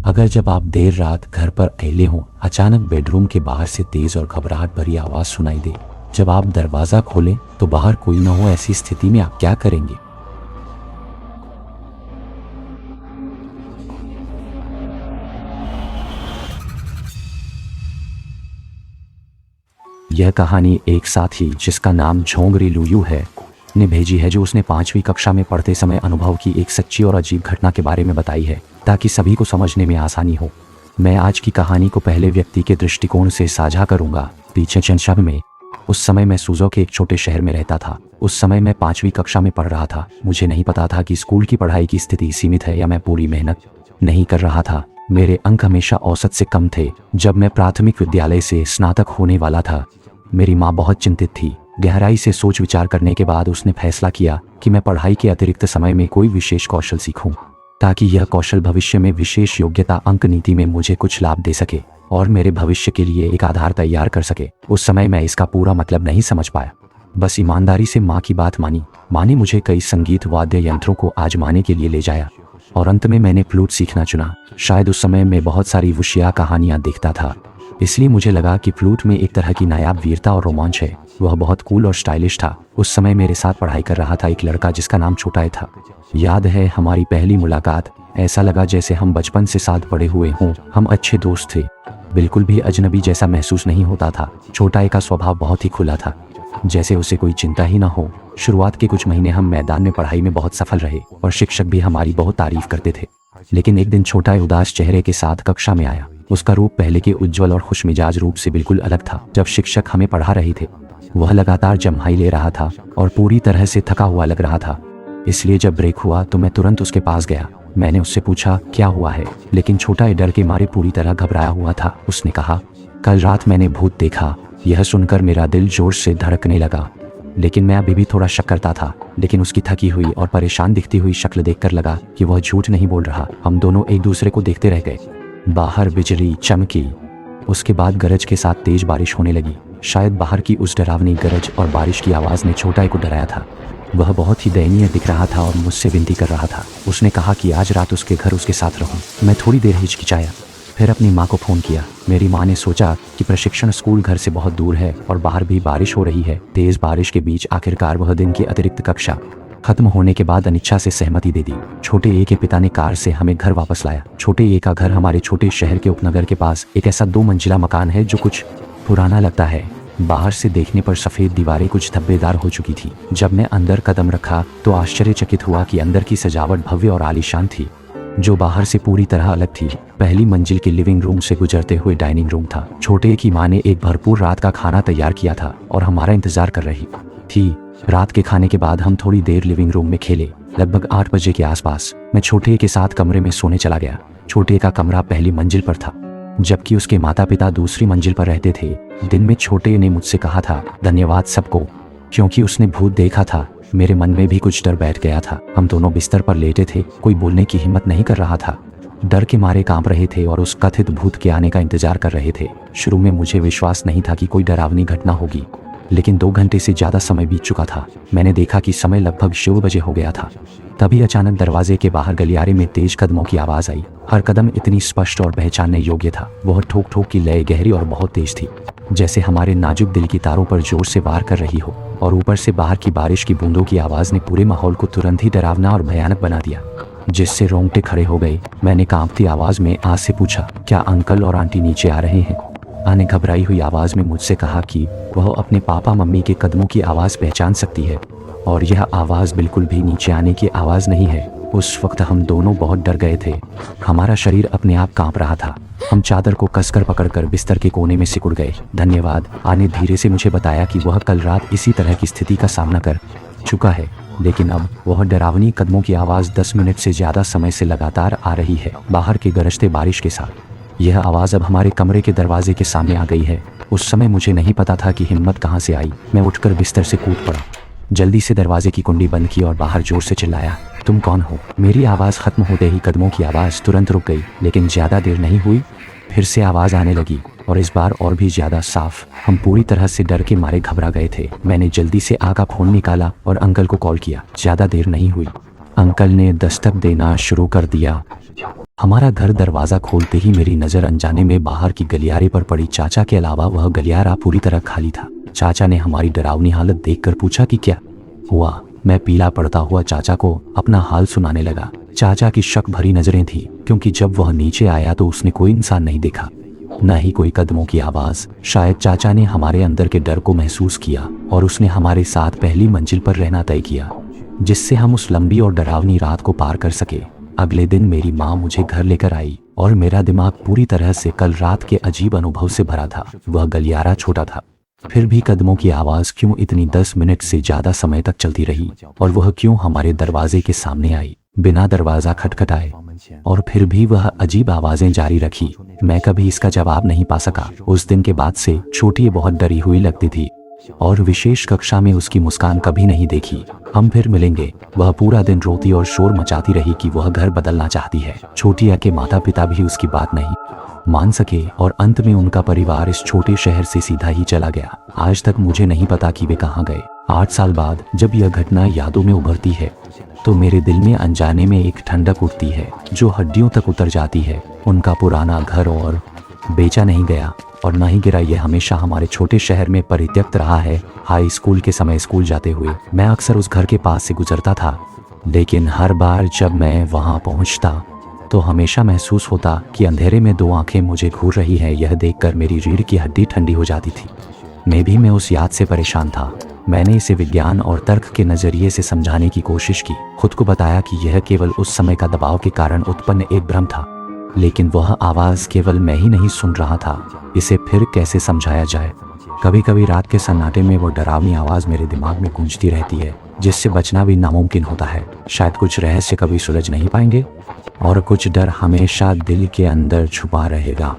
अगर जब आप देर रात घर पर अकेले हों, अचानक बेडरूम के बाहर से तेज और घबराहट भरी आवाज सुनाई दे, जब आप दरवाजा खोलें तो बाहर कोई न हो, ऐसी स्थिति में आप क्या करेंगे? यह कहानी एक साथी जिसका नाम झोंगरी लुयू है ने भेजी है, जो उसने 5वीं कक्षा में पढ़ते समय अनुभव की एक सच्ची और अजीब घटना के बारे में बताई है, ताकि सभी को समझने में आसानी हो। मैं आज की कहानी को पहले व्यक्ति के दृष्टिकोण से साझा करूंगा। पीछे चंशब में उस समय मैं सूजो के एक छोटे शहर में रहता था। उस समय मैं 5वीं कक्षा में पढ़ रहा था। मुझे नहीं पता था कि स्कूल की पढ़ाई की स्थिति सीमित है या मैं पूरी मेहनत नहीं कर रहा था। मेरे अंक हमेशा औसत से कम थे। जब मैं प्राथमिक विद्यालय से स्नातक होने वाला था, मेरी माँ बहुत चिंतित थी। गहराई से सोच विचार करने के बाद उसने फैसला किया कि मैं पढ़ाई के अतिरिक्त समय में कोई विशेष कौशल सीखूं, ताकि यह कौशल भविष्य में विशेष योग्यता अंक नीति में मुझे कुछ लाभ दे सके और मेरे भविष्य के लिए एक आधार तैयार कर सके। उस समय मैं इसका पूरा मतलब नहीं समझ पाया, बस ईमानदारी से माँ की बात मानी। माँ ने मुझे कई संगीत वाद्य यंत्रों को आजमाने के लिए ले जाया और अंत में मैंने फ्लूट सीखना चुना। शायद उस समय मैं बहुत सारी वुशिया कहानियाँ देखता था, इसलिए मुझे लगा कि फ्लूट में एक तरह की नायाब वीरता और रोमांच है। वह बहुत कूल और स्टाइलिश था। उस समय मेरे साथ पढ़ाई कर रहा था एक लड़का जिसका नाम छोटा था। याद है हमारी पहली मुलाकात, ऐसा लगा जैसे हम बचपन से साथ पढ़े हुए हों। हम अच्छे दोस्त थे, बिल्कुल भी अजनबी जैसा महसूस नहीं होता था। छोटा का स्वभाव बहुत ही खुला था, जैसे उसे कोई चिंता ही ना हो। शुरुआत के कुछ महीने हम मैदान में पढ़ाई में बहुत सफल रहे और शिक्षक भी हमारी बहुत तारीफ करते थे। लेकिन एक दिन छोटा उदास चेहरे के साथ कक्षा में आया। उसका रूप पहले के उज्जवल और खुशमिजाज रूप से बिल्कुल अलग था। जब शिक्षक हमें पढ़ा रहे थे, वह लगातार जम्हाई ले रहा था और पूरी तरह से थका हुआ लग रहा था। इसलिए जब ब्रेक हुआ तो मैं तुरंत उसके पास गया। मैंने उससे पूछा क्या हुआ है, लेकिन छोटा डर के मारे पूरी तरह घबराया हुआ था। उसने कहा, कल रात मैंने भूत देखा। यह सुनकर मेरा दिल जोर से धड़कने लगा, लेकिन मैं अभी भी थोड़ा शक करता था। लेकिन उसकी थकी हुई और परेशान दिखती हुई शक्ल देखकर लगा कि वह झूठ नहीं बोल रहा। हम दोनों एक दूसरे को देखते रह गए। बाहर बिजली चमकी, उसके बाद गरज के साथ तेज बारिश होने लगी। शायद बाहर की उस डरावनी गरज और बारिश की आवाज़ ने छोटा को डराया था। वह बहुत ही दयनीय दिख रहा था और मुझसे विनती कर रहा था। उसने कहा कि आज रात उसके घर उसके साथ रहूं। मैं थोड़ी देर हिचकिचाया, फिर अपनी माँ को फ़ोन किया। मेरी माँ ने सोचा कि प्रशिक्षण स्कूल घर से बहुत दूर है और बाहर भी बारिश हो रही है। तेज़ बारिश के बीच आखिरकार वह दिन की अतिरिक्त कक्षा खत्म होने के बाद अनिच्छा से सहमति दे दी। छोटे के पिता ने कार से हमें घर वापस लाया। छोटे का घर हमारे छोटे शहर के उपनगर के पास एक ऐसा 2 मंजिला मकान है जो कुछ पुराना लगता है। बाहर से देखने पर सफ़ेद दीवारें कुछ धब्बेदार हो चुकी थी। जब मैं अंदर कदम रखा तो आश्चर्यचकित हुआ कि अंदर की सजावट भव्य और आलीशान थी, जो बाहर से पूरी तरह अलग थी। पहली मंजिल के लिविंग रूम से गुजरते हुए डाइनिंग रूम था। छोटे की माँ ने एक भरपूर रात का खाना तैयार किया था और हमारा इंतजार कर रही थी। रात के खाने के बाद हम थोड़ी देर लिविंग रूम में खेले। लगभग 8 बजे के आसपास मैं छोटे के साथ कमरे में सोने चला गया। छोटे का कमरा पहली मंजिल पर था, जबकि उसके माता पिता दूसरी मंजिल पर रहते थे। दिन में छोटे ने मुझसे कहा था, धन्यवाद सबको, क्योंकि उसने भूत देखा था। मेरे मन में भी कुछ डर बैठ गया था। हम दोनों बिस्तर पर लेटे थे। कोई बोलने की हिम्मत नहीं कर रहा था। डर के मारे कांप रहे थे और उस कथित भूत के आने का इंतजार कर रहे थे। शुरू में मुझे विश्वास नहीं था कि कोई डरावनी घटना होगी, लेकिन 2 घंटे से ज़्यादा समय बीत चुका था। मैंने देखा कि समय लगभग 6 बजे हो गया था। तभी अचानक दरवाजे के बाहर गलियारे में तेज कदमों की आवाज़ आई। हर कदम इतनी स्पष्ट और पहचानने योग्य था। वह ठोक ठोक की लय गहरी और बहुत तेज थी, जैसे हमारे नाजुक दिल की तारों पर जोर से वार कर रही हो। और ऊपर से बाहर की बारिश की बूंदों की आवाज़ ने पूरे माहौल को तुरंत ही डरावना और भयानक बना दिया, जिससे रोंगटे खड़े हो गए। मैंने कांपती आवाज़ में आज से पूछा, क्या अंकल और आंटी नीचे आ रहे हैं? माँ ने घबराई हुई आवाज़ में मुझसे कहा कि वह अपने पापा मम्मी के कदमों की आवाज़ पहचान सकती है और यह आवाज़ बिल्कुल भी नीचे आने की आवाज़ नहीं है। उस वक्त हम दोनों बहुत डर गए थे। हमारा शरीर अपने आप कांप रहा था। हम चादर को कसकर पकड़कर बिस्तर के कोने में सिकुड़ गए। धन्यवाद। आँ ने धीरे से मुझे बताया कि वह कल रात इसी तरह की स्थिति का सामना कर चुका है, लेकिन अब वह डरावनी कदमों की आवाज़ 10 मिनट से ज़्यादा समय से लगातार आ रही है, बाहर के गरजते बारिश के साथ। यह आवाज़ अब हमारे कमरे के दरवाजे के सामने आ गई है। उस समय मुझे नहीं पता था कि हिम्मत कहाँ से आई। मैं उठकर बिस्तर से कूद पड़ा, जल्दी से दरवाजे की कुंडी बंद की और बाहर जोर से चिल्लाया, तुम कौन हो? मेरी आवाज़ खत्म होते ही कदमों की आवाज़ तुरंत रुक गई, लेकिन ज़्यादा देर नहीं हुई। फिर से आवाज़ आने लगी और इस बार और भी ज़्यादा साफ। हम पूरी तरह से डर के मारे घबरा गए थे। मैंने जल्दी से आग का फ़ोन निकाला और अंकल को कॉल किया। ज़्यादा देर नहीं हुई, अंकल ने दस्तक देना शुरू कर दिया। हमारा घर दरवाज़ा खोलते ही मेरी नज़र अनजाने में बाहर की गलियारे पर पड़ी। चाचा के अलावा वह गलियारा पूरी तरह खाली था। चाचा ने हमारी डरावनी हालत देखकर पूछा कि क्या हुआ। मैं पीला पड़ता हुआ चाचा को अपना हाल सुनाने लगा। चाचा की शक भरी नजरें थी, क्योंकि जब वह नीचे आया तो उसने कोई इंसान नहीं देखा, न ही कोई कदमों की आवाज़। शायद चाचा ने हमारे अंदर के डर को महसूस किया और उसने हमारे साथ पहली मंजिल पर रहना तय किया, जिससे हम उस लंबी और डरावनी रात को पार कर सके। अगले दिन मेरी माँ मुझे घर लेकर आई और मेरा दिमाग पूरी तरह से कल रात के अजीब अनुभव से भरा था। वह गलियारा छोटा था, फिर भी कदमों की आवाज़ क्यों इतनी 10 मिनट से ज़्यादा समय तक चलती रही, और वह क्यों हमारे दरवाजे के सामने आई बिना दरवाज़ा खटखटाए, और फिर भी वह अजीब आवाज़ें जारी रखी। मैं कभी इसका जवाब नहीं पा सका। उस दिन के बाद से छोटी बहुत डरी हुई लगती थी और विशेष कक्षा में उसकी मुस्कान कभी नहीं देखी। हम फिर मिलेंगे। वह पूरा दिन रोती और शोर मचाती रही कि वह घर बदलना चाहती है। छोटिया के माता पिता भी उसकी बात नहीं मान सके और अंत में उनका परिवार इस छोटे शहर से सीधा ही चला गया। आज तक मुझे नहीं पता कि वे कहाँ गए। 8 साल बाद जब यह घटना यादों में उभरती है तो मेरे दिल में अनजाने में एक ठंडक उठती है जो हड्डियों तक उतर जाती है। उनका पुराना घर और बेचा नहीं गया और न ही गिरा। यह हमेशा हमारे छोटे शहर में परित्यक्त रहा है। हाई स्कूल के समय स्कूल जाते हुए मैं अक्सर उस घर के पास से गुजरता था, लेकिन हर बार जब मैं वहां पहुंचता तो हमेशा महसूस होता कि अंधेरे में 2 आंखें मुझे घूर रही हैं। यह देखकर मेरी रीढ़ की हड्डी ठंडी हो जाती थी। मैं उस याद से परेशान था। मैंने इसे विज्ञान और तर्क के नज़रिए से समझाने की कोशिश की। खुद को बताया कि यह केवल उस समय का दबाव के कारण उत्पन्न एक भ्रम था, लेकिन वह आवाज़ केवल मैं ही नहीं सुन रहा था। इसे फिर कैसे समझाया जाए? कभी कभी रात के सन्नाटे में वो डरावनी आवाज़ मेरे दिमाग में गूंजती रहती है, जिससे बचना भी नामुमकिन होता है। शायद कुछ रहस्य कभी सुलझ नहीं पाएंगे और कुछ डर हमेशा दिल के अंदर छुपा रहेगा।